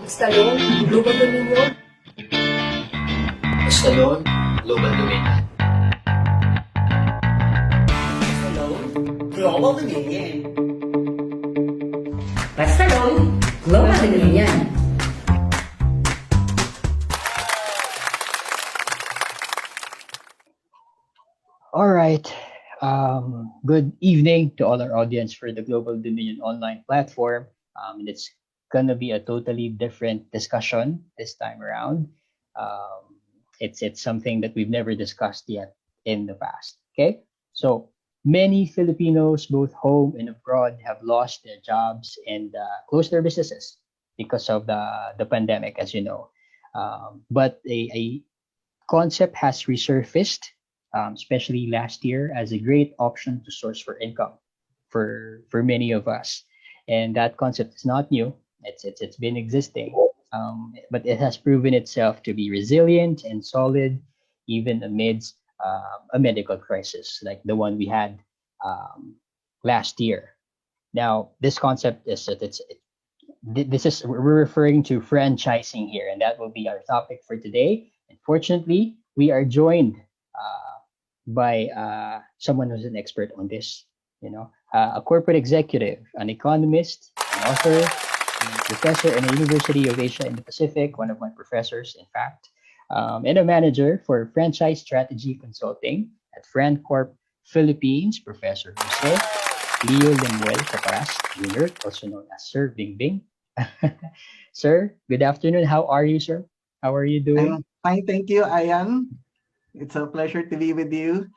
Stallone, Global Dominion. Stallone, Global Dominion. Stallone, Global Dominion. Stallone, Global Dominion. All right. Good evening to all our audience for the Global Dominion online platform. It's gonna be a totally different discussion this time around. It's something that we've never discussed yet in the past. Okay, so many Filipinos, both home and abroad, have lost their jobs and closed their businesses because of the pandemic, as you know. But a concept has resurfaced, especially last year, as a great option to source for income for many of us. And that concept is not new; it's been existing, but it has proven itself to be resilient and solid, even amidst a medical crisis like the one we had last year. Now, this concept is that this is we're referring to franchising here, and that will be our topic for today. Unfortunately, we are joined by someone who's an expert on this. A corporate executive, an economist, an author, a professor in the University of Asia in the Pacific, one of my professors, in fact, and a manager for franchise strategy consulting at Francorp Philippines, Professor Jose Leo Lemuel Caparas Jr., also known as Sir Bing Bing. Sir, good afternoon. How are you, sir? How are you doing? I'm fine, thank you, Ayan. It's a pleasure to be with you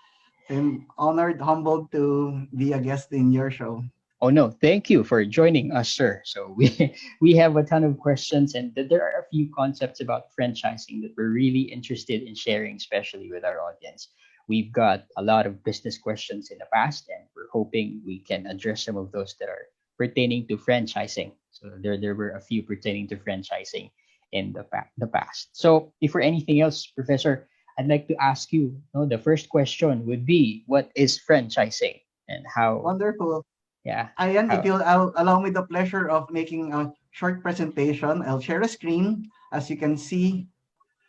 and honored, humbled to be a guest in your show. Oh no, thank you for joining us, sir. So we we have a ton of questions, and there are a few concepts about franchising that we're really interested in sharing, especially with our audience. We've got a lot of business questions in the past, and we're hoping we can address some of those that are pertaining to franchising. So there were a few pertaining to franchising in the past. So if for anything else, Professor, I'd like to ask you, the first question would be, what is franchising and how? Wonderful. Yeah, Ayan, if how? you'll allow me the pleasure of making a short presentation, I'll share a screen. As you can see,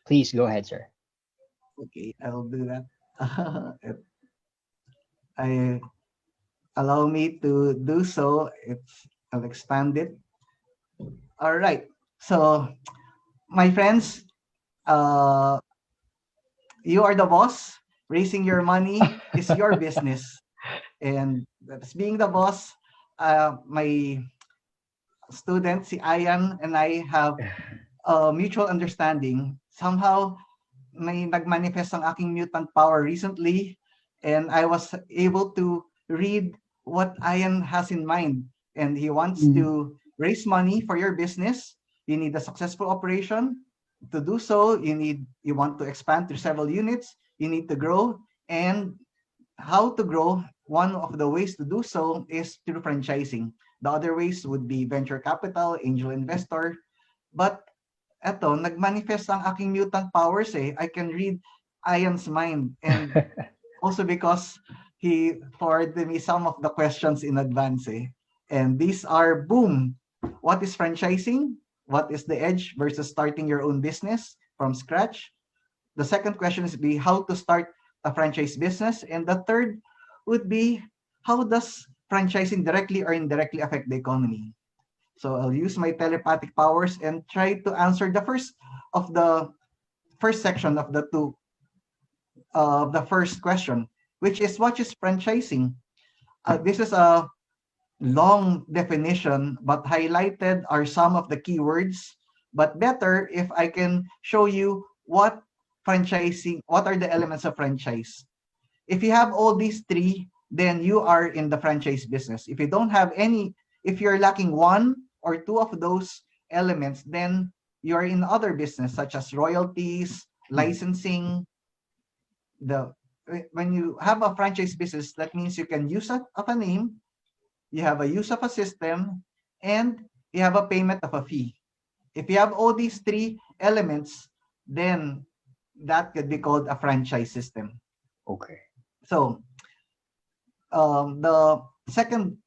Please go ahead, sir. okay, I'll do that. I allow me to do so. I'll expand it. All right. So, my friends, uh, you are the boss. Raising your money is your business. And that's being the boss. My student, si Ayan, and I have a mutual understanding. Somehow, may nagmanifest ang aking mutant power recently, and I was able to read what Ayan has in mind. And he wants Mhm. to raise money for your business. You need a successful operation. To do so, you want to expand to several units. You need to grow, and how to grow, one of the ways to do so is through franchising. The other ways would be venture capital, angel investor. But eto, nagmanifest ang aking mutant powers eh. I can read Ian's mind. And also because he forwarded me some of the questions in advance eh. And these are, boom, what is franchising? What is the edge versus starting your own business from scratch? The second question is be how to start a franchise business. And the third would be how does franchising directly or indirectly affect the economy? So I'll use my telepathic powers and try to answer the first section of the first question, which is what is franchising? This is a long definition, but highlighted are some of the keywords. But better if I can show you what are the elements of franchise. If you have all these three, then you are in the franchise business. If you don't have any, if you're lacking one or two of those elements, then you're in other business such as royalties, licensing. When you have a franchise business, that means you can use of a name, you have a use of a system, and you have a payment of a fee. If you have all these three elements, then that could be called a franchise system. Okay. So the second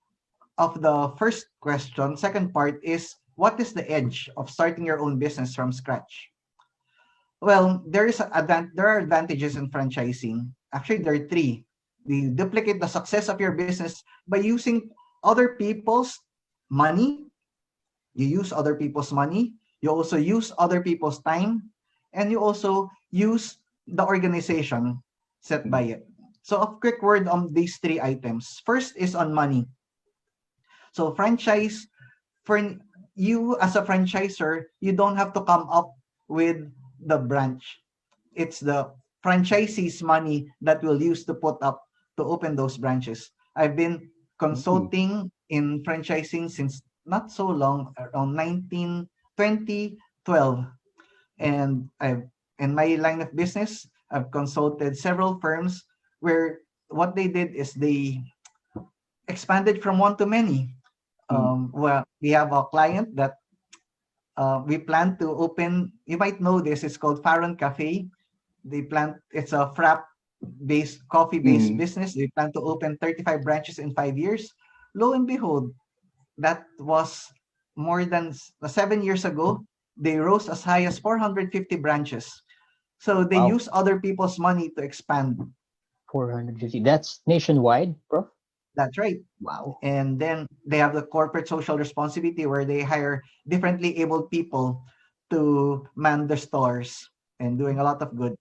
of the first question, second part is what is the edge of starting your own business from scratch? Well, there are advantages in franchising. Actually, there are three. You duplicate the success of your business by using other people's money. You use other people's money. You also use other people's time, and you also use the organization set by it. So, a quick word on these three items. First is on money. So, franchise for you as a franchisor, you don't have to come up with the branch. It's the franchisee's money that we'll use to put up to open those branches. I've been consulting in franchising since not so long, around 2012. And I've in my line of business, I've consulted several firms where what they did is they expanded from one to many. Well, we have a client that we plan to open. You might know this. It's called Francorp Cafe. It's a frap-based, coffee-based business. They plan to open 35 branches in 5 years. Lo and behold, that was more than 7 years ago. They rose as high as 450 branches. So they Wow. use other people's money to expand. 450. That's nationwide, Prof? That's right. Wow. And then they have the corporate social responsibility where they hire differently abled people to man the stores and doing a lot of good.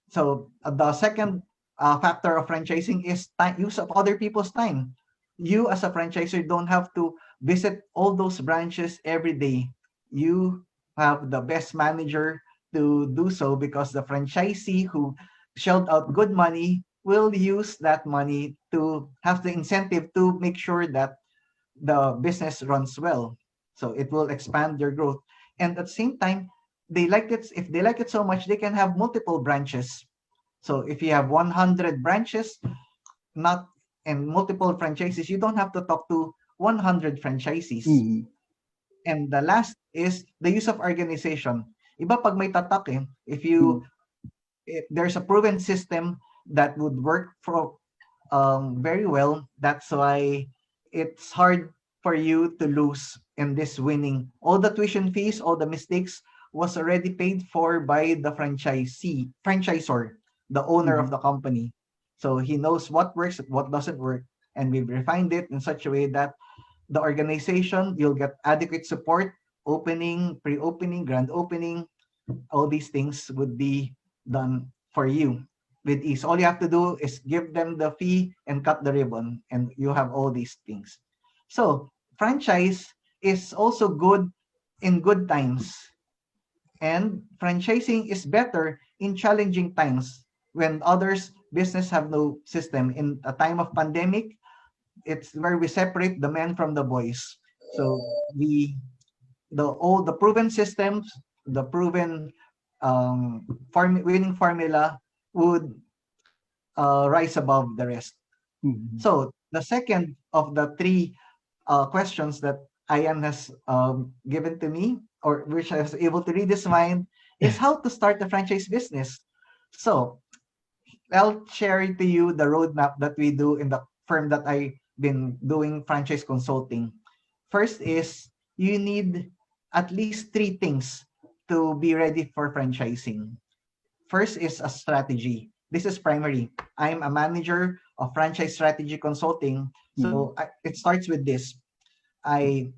So the second factor of franchising is use of other people's time. You as a franchisor don't have to visit all those branches every day. You have the best manager to do so because the franchisee who shelled out good money will use that money to have the incentive to make sure that the business runs well. So it will expand their growth. And at the same time, they like it. If they like it so much, they can have multiple branches. So if you have 100 branches, not and multiple franchises, you don't have to talk to 100 franchisees. And the last is the use of organization. Iba pag may tatak eh. If there's a proven system that would work for very well, that's why it's hard for you to lose in this winning. All the tuition fees, all the mistakes was already paid for by the franchisor, the owner of the company. So he knows what works, what doesn't work, and we've refined it in such a way that the organization, you'll get adequate support, opening, pre-opening, grand opening, all these things would be done for you with ease. All you have to do is give them the fee and cut the ribbon, and you have all these things. So franchise is also good in good times, and franchising is better in challenging times when others business have no system. In a time of pandemic, it's where we separate the men from the boys. So the proven systems, the proven winning formula would rise above the rest. So the second of the three questions that Ian has given to me, or which I was able to read his mind, is how to start a franchise business. So I'll share to you the roadmap that we do in the firm that I've been doing franchise consulting. First is you need at least three things to be ready for franchising. First is a strategy. This is primary. I'm a manager of franchise strategy consulting. So it starts with this. I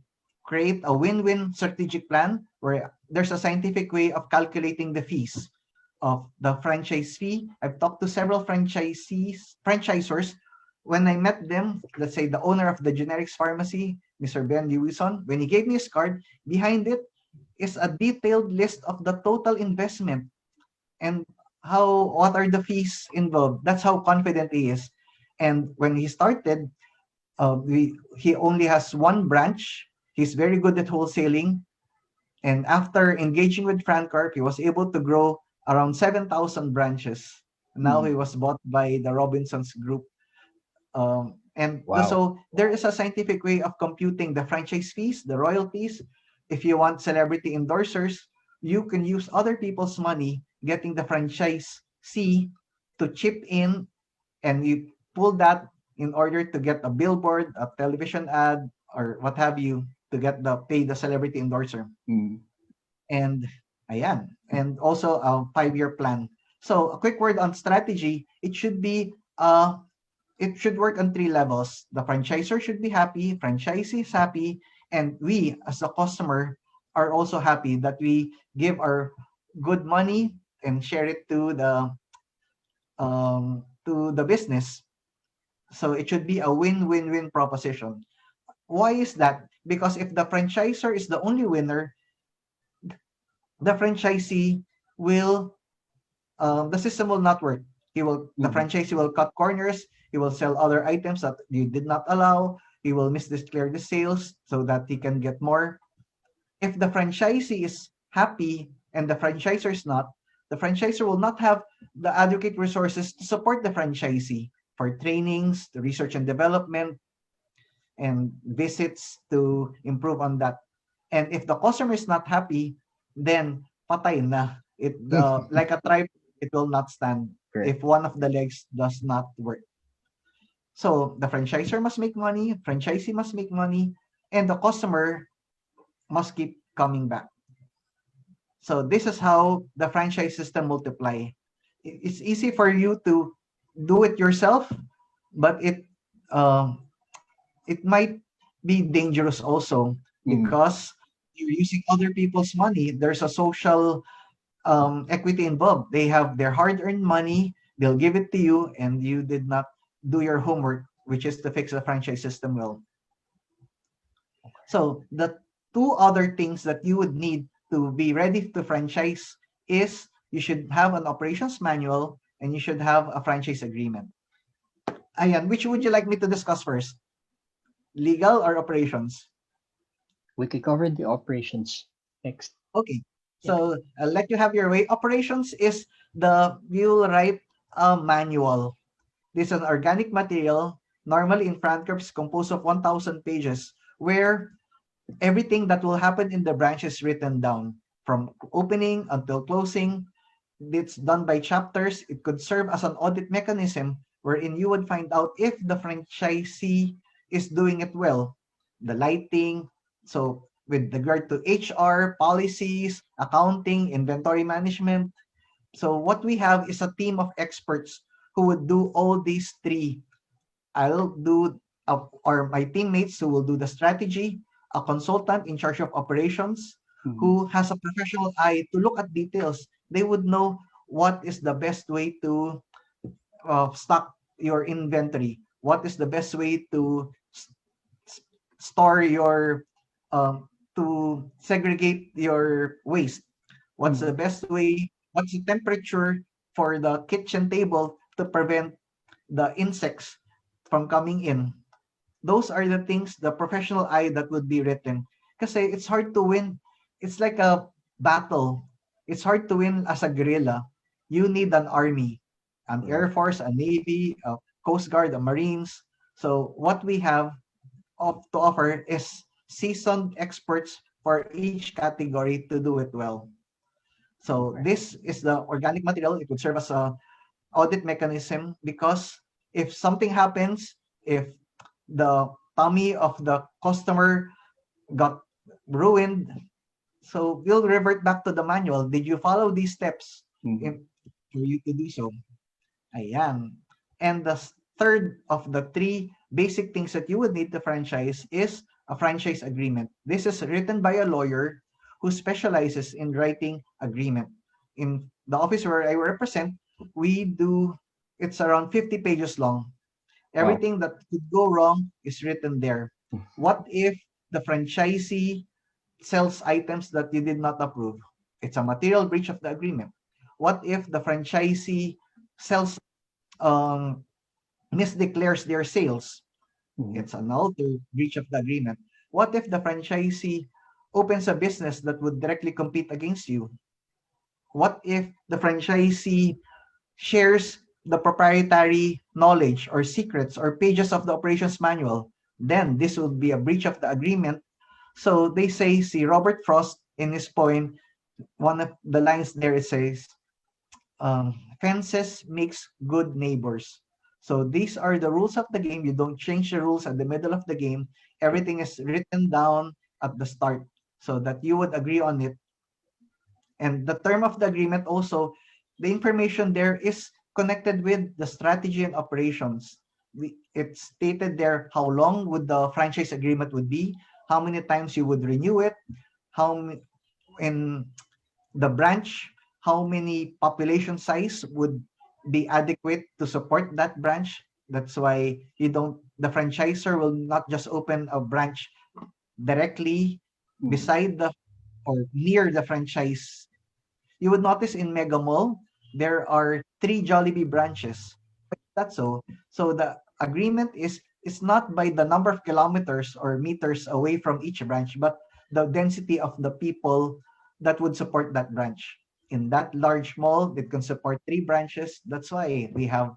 create a win-win strategic plan where there's a scientific way of calculating the fees of the franchise fee. I've talked to several franchisors. When I met them, let's say the owner of the generics pharmacy, Mr. Ben Lewison, when he gave me his card, behind it is a detailed list of the total investment and what are the fees involved. That's how confident he is. And when he started, he only has one branch. He's very good at wholesaling. And after engaging with Francorp, he was able to grow around 7,000 branches. Now he was bought by the Robinsons Group. So there is a scientific way of computing the franchise fees, the royalties. If you want celebrity endorsers, you can use other people's money, getting the franchisee to chip in, and you pull that in order to get a billboard, a television ad, or what have you. to get the pay the celebrity endorser. Mm. And ayan, and also a 5-year plan. So a quick word on strategy. It should work on 3 levels. The franchisor should be happy, franchisee is happy, and we as a customer are also happy that we give our good money and share it to the business. So it should be a win-win-win proposition. Why is that? Because if the franchisor is the only winner, the franchisee will the system will not work. The franchisee will cut corners. He will sell other items that you did not allow. He will misdeclare the sales so that he can get more. If the franchisee is happy and the franchisor is not, the franchisor will not have the adequate resources to support the franchisee for trainings, the research and development, and visits to improve on that. And if the customer is not happy, then patay na. Like a tripod, it will not stand if one of the legs does not work. So the franchisor must make money, franchisee must make money, and the customer must keep coming back. So this is how the franchise system multiply. It's easy for you to do it yourself, but it might be dangerous also because you're using other people's money. There's a social equity involved. They have their hard-earned money. They'll give it to you, and you did not do your homework, which is to fix the franchise system well. So the 2 other things that you would need to be ready to franchise is you should have an operations manual and you should have a franchise agreement. Ayan, which would you like me to discuss first? Legal or operations? We could cover the operations next. Okay. So I'll let you have your way. Operations is you'll write a manual. This is an organic material, normally in Francorp, composed of 1,000 pages, where everything that will happen in the branch is written down from opening until closing. It's done by chapters. It could serve as an audit mechanism wherein you would find out if the franchisee is doing it well. The lighting, so with regard to HR, policies, accounting, inventory management. So what we have is a team of experts who would do all these 3. I'll do, or my teammates who will do the strategy, a consultant in charge of operations who has a professional eye to look at details. They would know what is the best way to stock your inventory. What is the best way to store your, to segregate your waste? What's the best way? What's the temperature for the kitchen table to prevent the insects from coming in? Those are the things, the professional eye that would be written. Kasi it's hard to win. It's like a battle. It's hard to win as a guerrilla. You need an army, an Air Force, a Navy, a Coast Guard, a Marines. So what we have to offer is seasoned experts for each category to do it well. So this is the organic material. It would serve as a audit mechanism because if something happens, if the tummy of the customer got ruined, so we'll revert back to the manual. Did you follow these steps for you to do so? Ayan. And the third of the 3 basic things that you would need to franchise is a franchise agreement. This is written by a lawyer who specializes in writing agreement. In the office where I represent, it's around 50 pages long. Everything that could go wrong is written there. What if the franchisee sells items that you did not approve? It's a material breach of the agreement. What if the franchisee sells, misdeclares their sales? It's another breach of the agreement. What if the franchisee opens a business that would directly compete against you? What if the franchisee shares the proprietary knowledge or secrets or pages of the operations manual? Then this would be a breach of the agreement. So they say, see Robert Frost in his poem, one of the lines there, it says, fences makes good neighbors. So these are the rules of the game. You don't change the rules at the middle of the game. Everything is written down at the start so that you would agree on it. And the term of the agreement also, the information there is connected with the strategy and operations. It's stated there how long would the franchise agreement would be, how many times you would renew it, in the branch, how many population size would be adequate to support that branch. That's why the franchisor will not just open a branch directly beside the or near the franchise. You would notice in Mega Mall, there are 3 Jollibee branches. That's so. So the agreement is not by the number of kilometers or meters away from each branch, but the density of the people that would support that branch. In that large mall, it can support 3 branches. That's why we have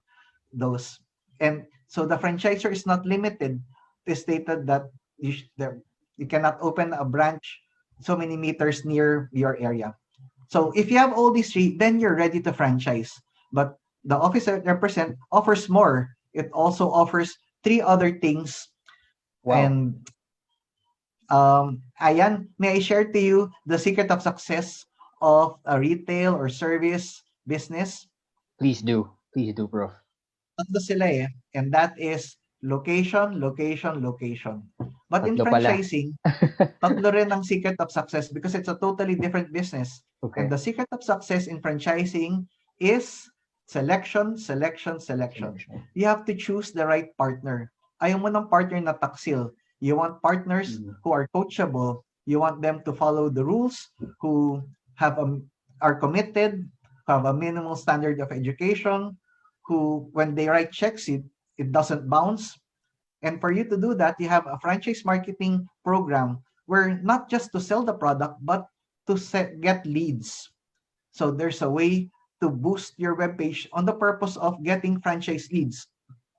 those. And so the franchisor is not limited. It is stated that you cannot open a branch so many meters near your area. So if you have all these 3, then you're ready to franchise. But the office that represent offers more. It also offers 3 other things. Wow. And Ayan, may I share to you the secret of success of a retail or service business? Please do. Please do, Prof. Tatlo sila eh. And that is location, location, location. But in Tatlo pala. franchising, tatlo rin ang secret of success because it's a totally different business. Okay. And the secret of success in franchising is selection, selection, selection. You have to choose the right partner. Ayaw mo ng partner na taksil. You want partners who are coachable. You want them to follow the rules, who are committed, have a minimal standard of education, who, when they write checks, it doesn't bounce. And for you to do that, you have a franchise marketing program where not just to sell the product, but to get leads. So there's a way to boost your webpage on the purpose of getting franchise leads.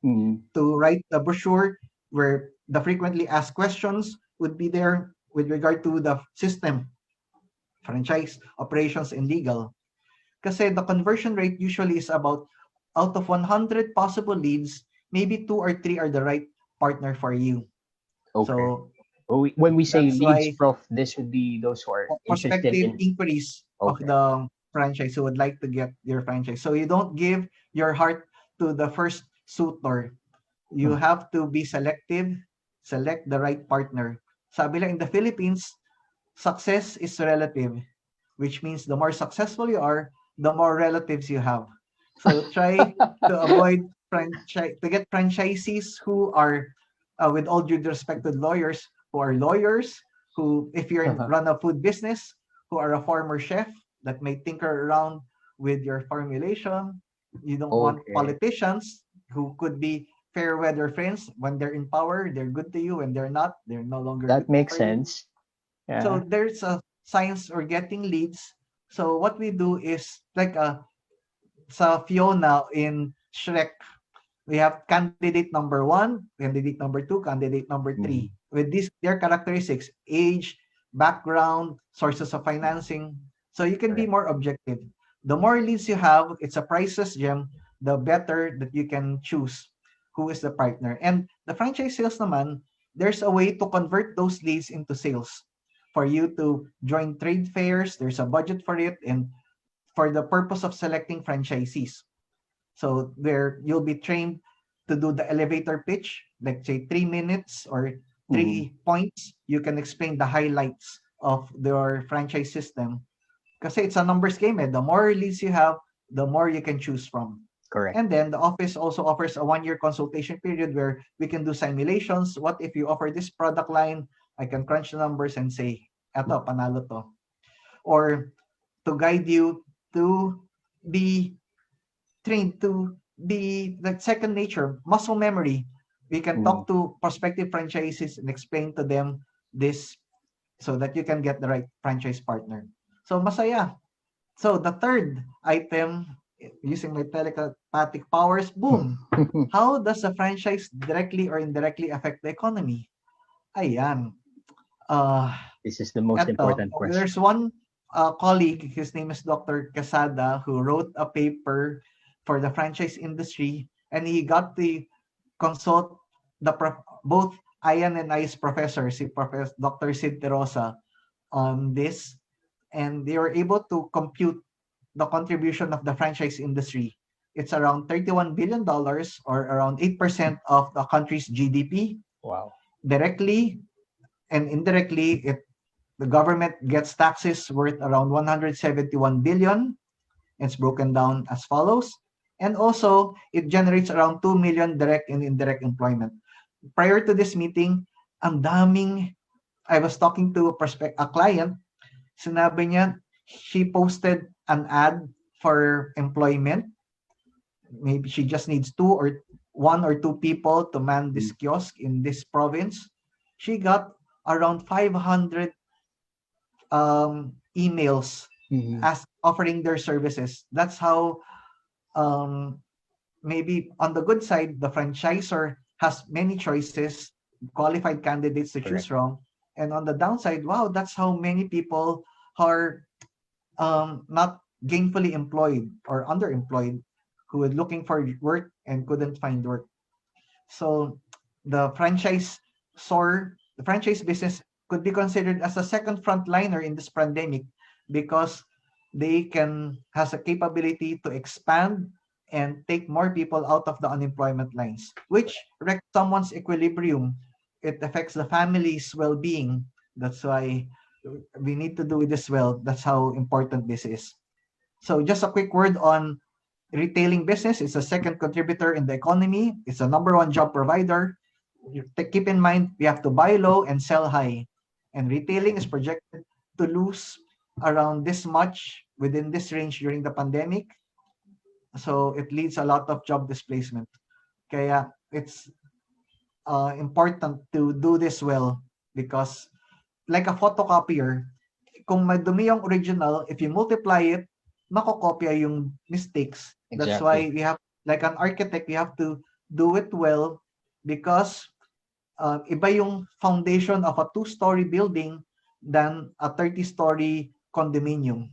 To write the brochure where the frequently asked questions would be there with regard to the system, franchise, operations, and legal. Kasi the conversion rate usually is about out of 100 possible leads, maybe 2 or 3 are the right partner for you. Okay. So when we say that's leads, why Prof, this would be those who are interested prospective in inquiries of the franchise who would like to get your franchise. So you don't give your heart to the first suitor. You have to be selective, select the right partner. Sabi lang in the Philippines, success is relative, which means the more successful you are, the more relatives you have. So try to avoid to get franchisees who are, with all due respect to lawyers, who are lawyers, who, if you're run a food business, who are a former chef that may tinker around with your formulation. You don't want politicians who could be fair weather friends. When they're in power, they're good to you. When they're not, they're no longer that good makes for you. sense. Yeah. So there's a science or getting leads. So what we do is like sa Fiona in Shrek, we have candidate number 1, candidate number 2, candidate number 3. With their characteristics, age, background, sources of financing. So you can be more objective. The more leads you have, it's a priceless gem, the better that you can choose who is the partner. And the franchise sales naman, there's a way to convert those leads into sales. For you to join trade fairs, there's a budget for it, and for the purpose of selecting franchisees. So there you'll be trained to do the elevator pitch, like say 3 minutes or 3 points. You can explain the highlights of your franchise system. Kasi it's a numbers game. The more leads you have, the more you can choose from. Correct. And then the office also offers a 1-year consultation period where we can do simulations. What if you offer this product line? I can crunch the numbers and say, eto, panalo to. Or to guide you to be trained to be like second nature, muscle memory. We can talk to prospective franchises and explain to them this so that you can get the right franchise partner. So masaya. So the third item, using my telepathic powers, boom. How does a franchise directly or indirectly affect the economy? Ayan. This is the most important question. There's one colleague, his name is Dr. Casada, who wrote a paper for the franchise industry, and he got to consult both Ian and I's professor, si Professor Dr. Sid Terosa, on this, and they were able to compute the contribution of the franchise industry. It's around $31 billion or around 8% of the country's GDP. Wow. Directly and indirectly, the government gets taxes worth around 171 billion. It's broken down as follows. And also, it generates around 2 million direct and indirect employment. Prior to this meeting, ang daming, I was talking to a client, sinabi niya, she posted an ad for employment. Maybe she just needs one or two people to man this kiosk in this province. She got around 500 emails as offering their services. That's how maybe on the good side, the franchisor has many choices, qualified candidates to choose from. And on the downside, wow, that's how many people are not gainfully employed or underemployed who were looking for work and couldn't find work. So the franchise business could be considered as a second frontliner in this pandemic because they has a capability to expand and take more people out of the unemployment lines, which wrecks someone's equilibrium. It affects the family's well-being. That's why we need to do this well. That's how important this is. So just a quick word on retailing business. It's a second contributor in the economy. It's the number one job provider. Keep in mind, we have to buy low and sell high. And retailing is projected to lose around this much within this range during the pandemic. So it leads a lot of job displacement. Kaya it's important to do this well because like a photocopier, kung madumi yung original, if you multiply it, makokopya yung mistakes. Exactly. That's why we have, like an architect, we have to do it well because iba yung foundation of a 2-story building than a 30-story condominium.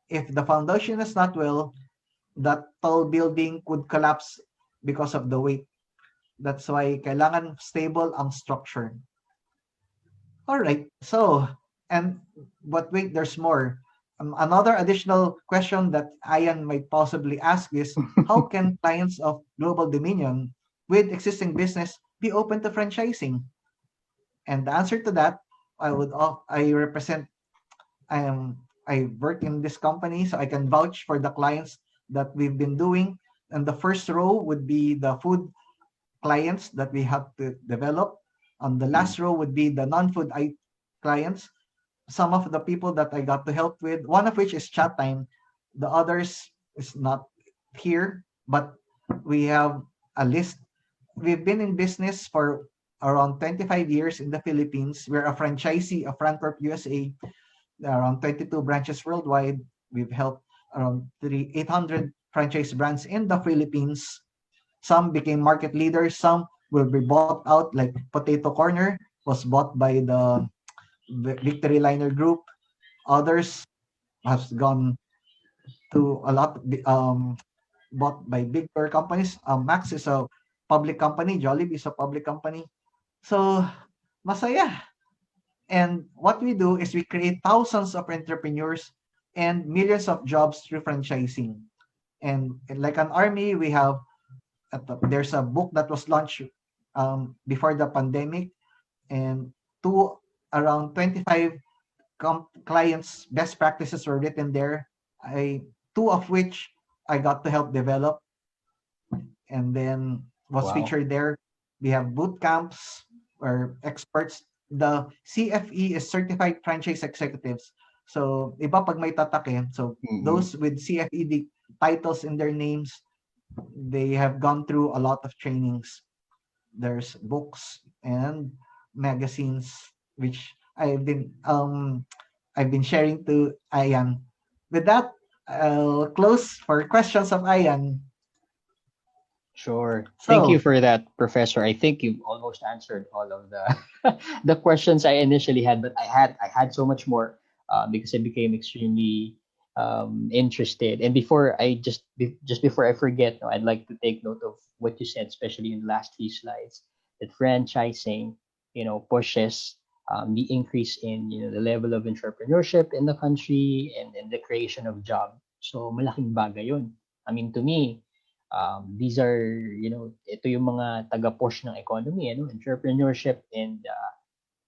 If the foundation is not well, that tall building could collapse because of the weight. That's why kailangan stable ang structure. All right. So, but wait, there's more. Another additional question that Ian might possibly ask is, how can clients of Global Dominion with existing business be open to franchising? And the answer to that, I work in this company, so I can vouch for the clients that we've been doing. And the first row would be the food clients that we have to develop. On the last row would be the non-food clients. Some of the people that I got to help with, one of which is Chat Time. The others is not here, but we have a list. We've been in business for around 25 years in the Philippines. We're a franchisee of Francorp USA. There are around 22 branches worldwide. We've helped around 800 franchise brands in the Philippines. Some became market leaders. Some will be bought out, like Potato Corner was bought by the Victory Liner Group. Others has gone to a lot, bought by bigger companies. Max is a public company. Jollibee is a public company. So, masaya. And what we do is we create thousands of entrepreneurs and millions of jobs through franchising. And like an army, we have there's a book that was launched before the pandemic, and around 25 clients' best practices were written there. Two of which I got to help develop, and then was featured there. We have boot camps where experts. The CFE is Certified Franchise Executives. So, iba pag may tatake. So, those with CFE titles in their names, they have gone through a lot of trainings. There's books and magazines which I've been sharing to Ian. With that, I'll close for questions of Ian. Sure. Thank you for that, Professor. I think you've almost answered all of the the questions I initially had, but I had so much more because I became extremely interested. And before I forget, I'd like to take note of what you said, especially in the last few slides, that franchising pushes the increase in the level of entrepreneurship in the country and the creation of job. So malaking bagay yun. I mean, to me, these are, ito yung mga taga-push ng economy, entrepreneurship and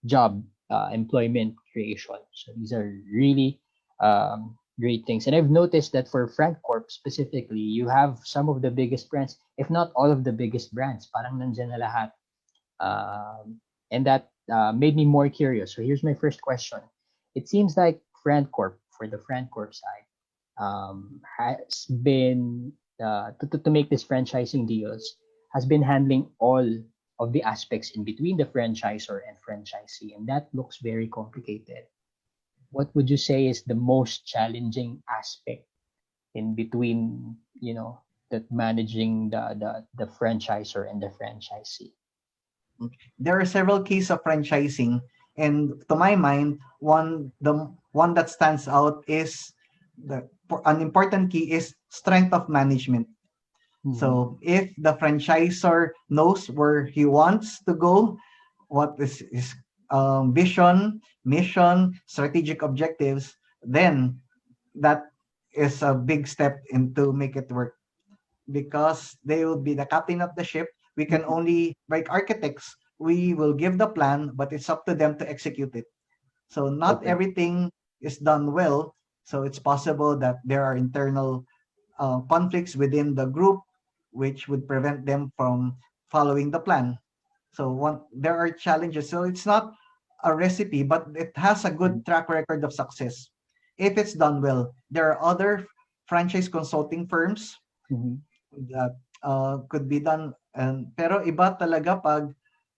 job employment creation. So these are really great things. And I've noticed that for Francorp specifically, you have some of the biggest brands, if not all of the biggest brands. Parang nandyan na lahat. And that made me more curious. So here's my first question. It seems like Francorp, for the Francorp side, has been, to make this franchising deals, has been handling all of the aspects in between the franchisor and franchisee. And that looks very complicated. What would you say is the most challenging aspect in between, that managing the franchisor and the franchisee? There are several cases of franchising, and to my mind, the one that stands out is an important key is strength of management. So if the franchisor knows where he wants to go, what is his vision, mission, strategic objectives, then that is a big step into make it work, because they will be the captain of the ship. We can only, like architects, we will give the plan, but it's up to them to execute it. So not Okay. everything is done well. So it's possible that there are internal conflicts within the group, which would prevent them from following the plan. So there are challenges. So it's not a recipe, but it has a good track record of success if it's done well. There are other franchise consulting firms that could be done, pero iba talaga pag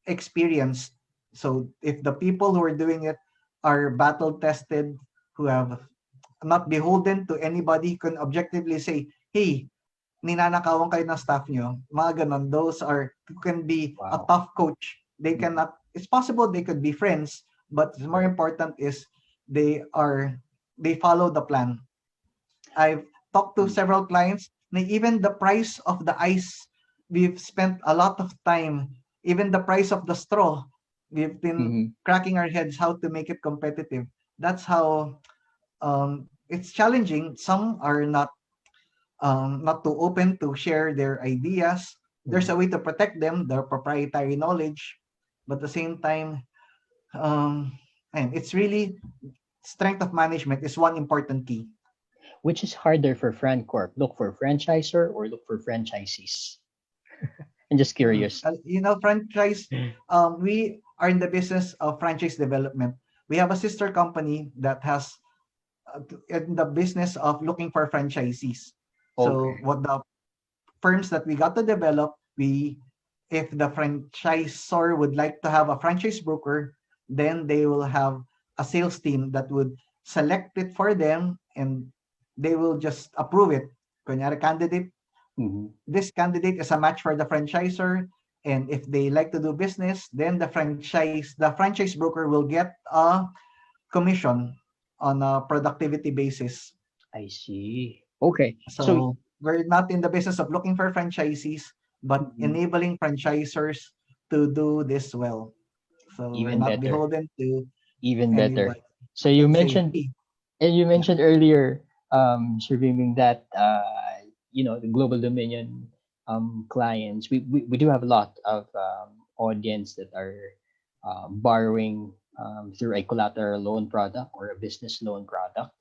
experienced. So if the people who are doing it are battle tested, who have not beholden to anybody, can objectively say, hey, ninanakawan kayo ng staff nyo, mga ganon, those are, can be a Wow. tough coach. They cannot, it's possible they could be friends, but more important is they follow the plan. I've talked to several clients na even the price of the ice, we've spent a lot of time, even the price of the straw, we've been cracking our heads how to make it competitive. That's how it's challenging. Some are not too open to share their ideas. There's a way to protect them, their proprietary knowledge, but at the same time, and it's really strength of management is one important key. Which is harder for Francorp? Look for franchisor or look for franchisees? I'm just curious. Franchise, we are in the business of franchise development. We have a sister company that has in the business of looking for franchisees. So Okay. what the firms that we got to develop, if the franchisor would like to have a franchise broker, then they will have a sales team that would select it for them, and they will just approve it. Kunyari candidate, this candidate is a match for the franchisor, and if they like to do business, then the franchise broker will get a commission on a productivity basis. I see. Okay. So we're not in the business of looking for franchisees, but enabling franchisors to do this well. So we're Even not better. beholden to Even better. anybody. So you Let's say, mentioned, "Hey, and you mentioned earlier, Sir Biming, that the global dominion clients. We do have a lot of audience that are borrowing through a collateral loan product or a business loan product.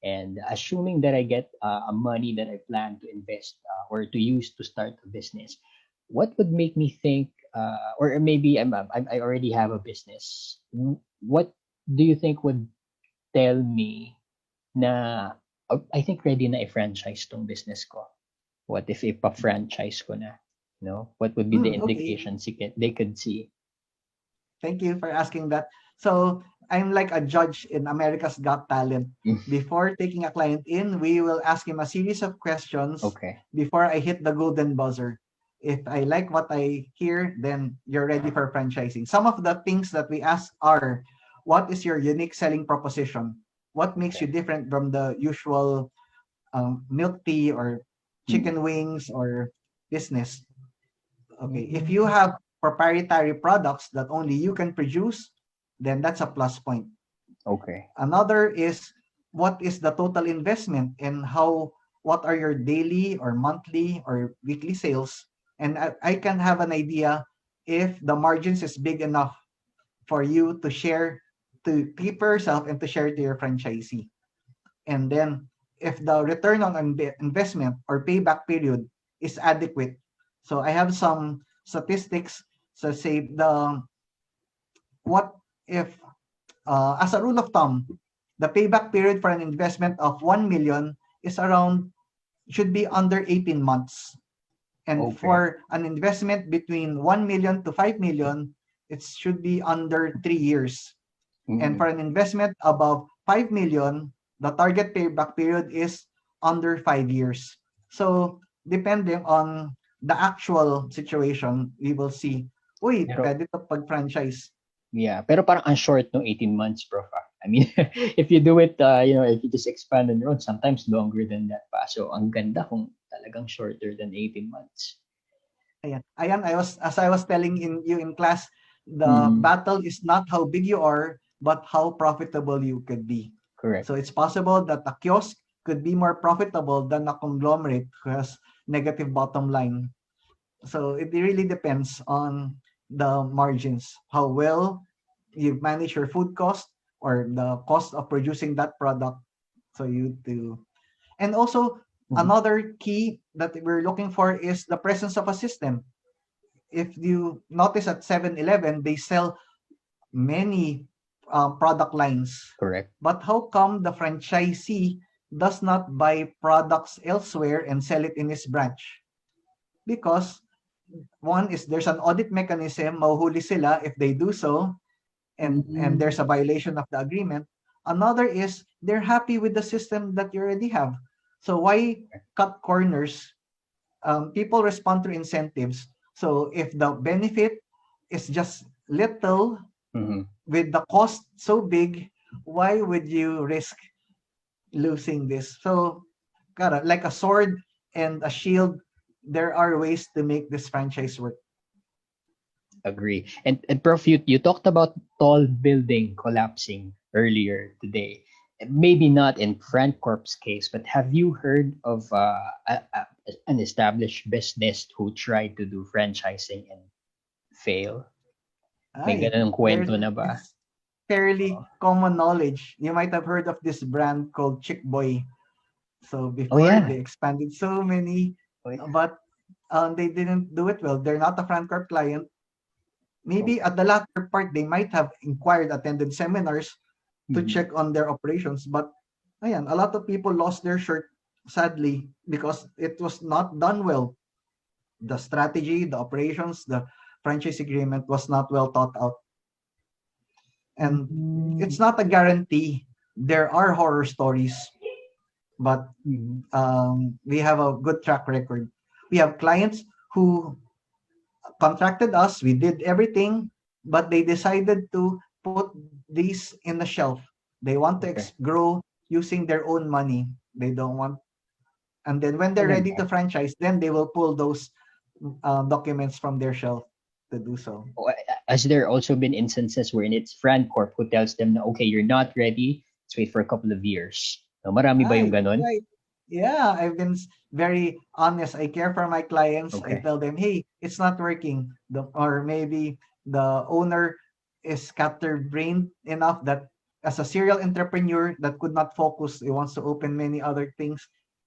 And assuming that I get a money that I plan to invest or to use to start a business, what would make me think, or maybe I already have a business. What do you think would tell me na I think ready na i-franchise tong business ko? What if ipa-franchise ko na? What would be the okay, indications they could see? thank you for asking that." So I'm like a judge in America's Got Talent. Before taking a client in, we will ask him a series of questions Okay. before I hit the golden buzzer. If I like what I hear, then you're ready for franchising. Some of the things that we ask are, what is your unique selling proposition? What makes you different from the usual milk tea or chicken wings or business? Okay, if you have proprietary products that only you can produce, then that's a plus point. Okay. Another is what is the total investment and what are your daily or monthly or weekly sales, and I can have an idea if the margins is big enough for you to share, to keep for yourself and to share to your franchisee. And then if the return on investment or payback period is adequate. So I have some statistics. So say what if as a rule of thumb, the payback period for an investment of 1 million is should be under 18 months. And Okay. for an investment between 1 million to 5 million, it should be under 3 years. And Mm-mm. for an investment above 5 million, the target payback period is under 5 years. So depending on the actual situation, we will see, uy, Pero, pwede to pag-franchise. yeah, pero parang ang short no 18 months, Prof. I mean, if you do it, if you just expand on your own, sometimes longer than that pa. So, ang ganda kung talagang shorter than 18 months. Ayan, as I was telling you in class, the Mm. battle is not how big you are, but how profitable you could be. Correct. So it's possible that a kiosk could be more profitable than a conglomerate who has negative bottom line. So it really depends on the margins, how well you manage your food cost or the cost of producing that product. So and also another key that we're looking for is the presence of a system. If you notice at 7-Eleven, they sell many product lines. Correct. But how come the franchisee does not buy products elsewhere and sell it in his branch? Because one is there's an audit mechanism, mahuhuli sila if they do so, and there's a violation of the agreement. Another is they're happy with the system that you already have. So why cut corners? People respond to incentives. So if the benefit is just little, with the cost so big, why would you risk losing this? So, like a sword and a shield, there are ways to make this franchise work. Agree. And Prof, you talked about tall building collapsing earlier today. Maybe not in Francorp's case, but have you heard of an established business who tried to do franchising and fail? May ganun kwento na ba? It's fairly common knowledge. You might have heard of this brand called Chick Boy. So before they expanded so many, but they didn't do it well. They're not a Francorp client. Maybe at the latter part, they might have attended seminars to check on their operations. But ayan, a lot of people lost their shirt, sadly, because it was not done well. The strategy, the operations, the franchise agreement was not well thought out. And it's not a guarantee. There are horror stories, but we have a good track record. We have clients who contracted us, we did everything, but they decided to put these in the shelf. They want to grow using their own money. They don't want, and then when they're ready to franchise, then they will pull those documents from their shelf to do so. Has there also been instances wherein it's Francorp who tells them, okay, you're not ready, let's wait for a couple of years? So, marami ba yung ganon? Right. Yeah, I've been very honest. I care for my clients. I tell them, hey, it's not working. Or maybe the owner is scatterbrained enough that as a serial entrepreneur that could not focus, he wants to open many other things.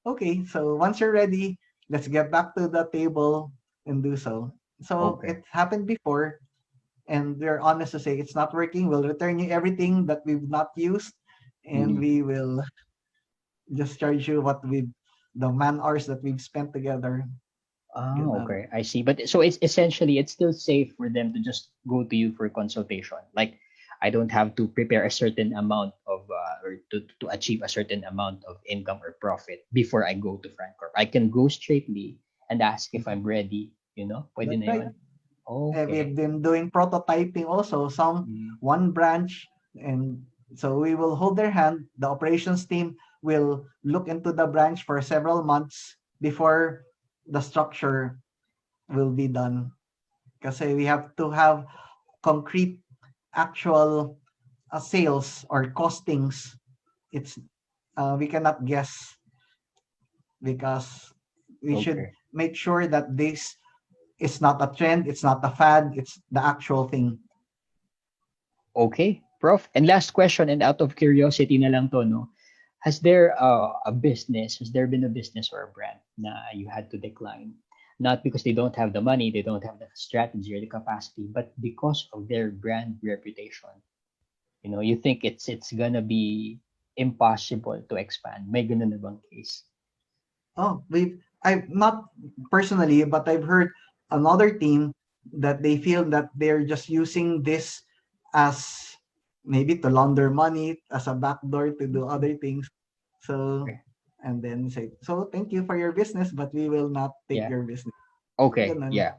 Okay, so once you're ready, let's get back to the table and do so. So it happened before, and we're honest to say it's not working. We'll return you everything that we've not used, and we will just charge you the man hours that we've spent together. Okay, I see. But so it's essentially it's still safe for them to just go to you for consultation. Like I don't have to prepare a certain amount of or to achieve a certain amount of income or profit before I go to Francorp. I can go straightly and ask if I'm ready. Pwede na yun. Okay. We've been doing prototyping also. One branch, and so we will hold their hand. The operations team will look into the branch for several months before the structure will be done. Kasi we have to have concrete actual sales or costings. It's we cannot guess because we should Okay. make sure that this is not a trend, it's not a fad, it's the actual thing. Okay, Prof. And last question, and out of curiosity na lang to, no? Has there has there been a business or a brand na you had to decline? Not because they don't have the money, they don't have the strategy or the capacity, but because of their brand reputation. You know, you think it's gonna be impossible to expand. May ganun na bang case? Oh, I've not personally, but I've heard another team that they feel that they're just using this as maybe to launder money as a backdoor to do other things. So, Okay. and then say, so thank you for your business, but we will not take Yeah. your business. Okay, Ganun. yeah.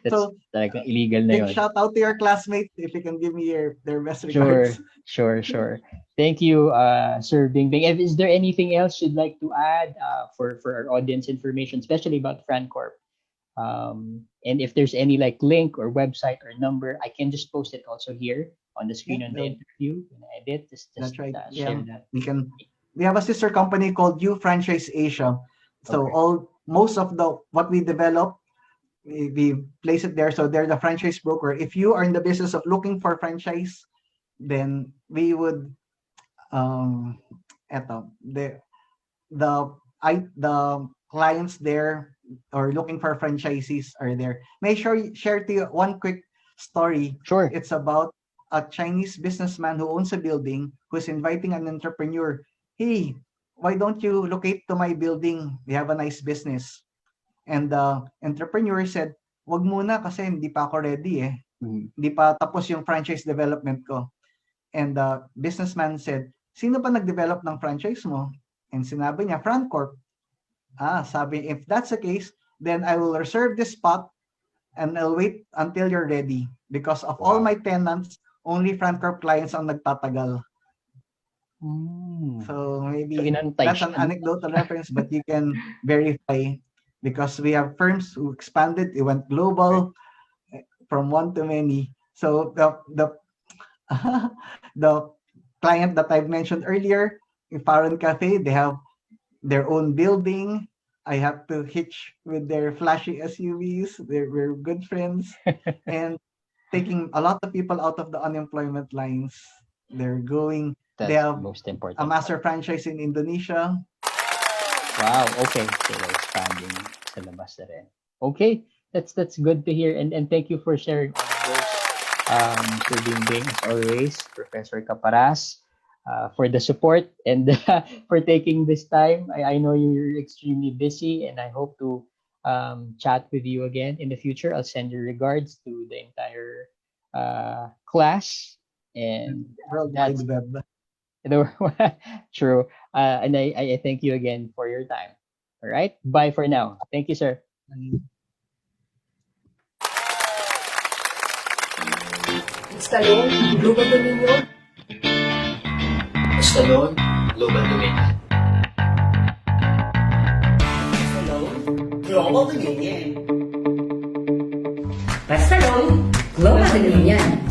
That's So, talagang illegal na big yun. shout out to your classmates if you can give me their best Sure, regards. sure. Thank you, Sir Bingbing. Is there anything else you'd like to add for our audience information, especially about Francorp? And if there's any like link or website or number, I can just post it also here on the screen Yeah, on the interview. When I edit, just that's right. share Yeah, that. we have a sister company called U Franchise Asia. So Okay. most of the what we develop, we place it there. So they're the franchise broker. If you are in the business of looking for franchise, then we would eto, the clients there or looking for franchisees are there. May share to you one quick story. Sure. It's about a Chinese businessman who owns a building who's inviting an entrepreneur. Hey, why don't you locate to my building? We have a nice business. And the entrepreneur said, wag muna kasi hindi pa ako ready eh. Mhm. Hindi pa tapos yung franchise development ko. And the businessman said, sino ba nag-develop ng franchise mo? And sinabi niya, Francorp. Sabi, if that's the case, then I will reserve this spot and I'll wait until you're ready. Because of all Wow. my tenants, only Francorp clients ang nagtatagal. Mm. So So maybe inantay that's an siya, no? anecdotal reference, but you can verify because we have firms who expanded, it went global from one to many. So the the client that I've mentioned earlier, in Faron Cafe, they have their own building. I have to hitch with their flashy SUVs. We're good friends and taking a lot of people out of the unemployment lines. They That's the have most a important master part. franchise in Indonesia. Wow, okay. So we're expanding sa labas na rin. Okay, that's good to hear. And thank you for sharing all of those, Sir Bingbing, as always, Professor Caparas, for the support and for taking this time. I know you're extremely busy, and I hope to chat with you again in the future. I'll send your regards to the entire class, and World that's Wide Web. true. And I thank you again for your time. All right. Bye for now. Thank you, sir. Stallone, Global Dominion. Stallone, global domain ad. Stallone, Global Dominion. Basta Global din yan.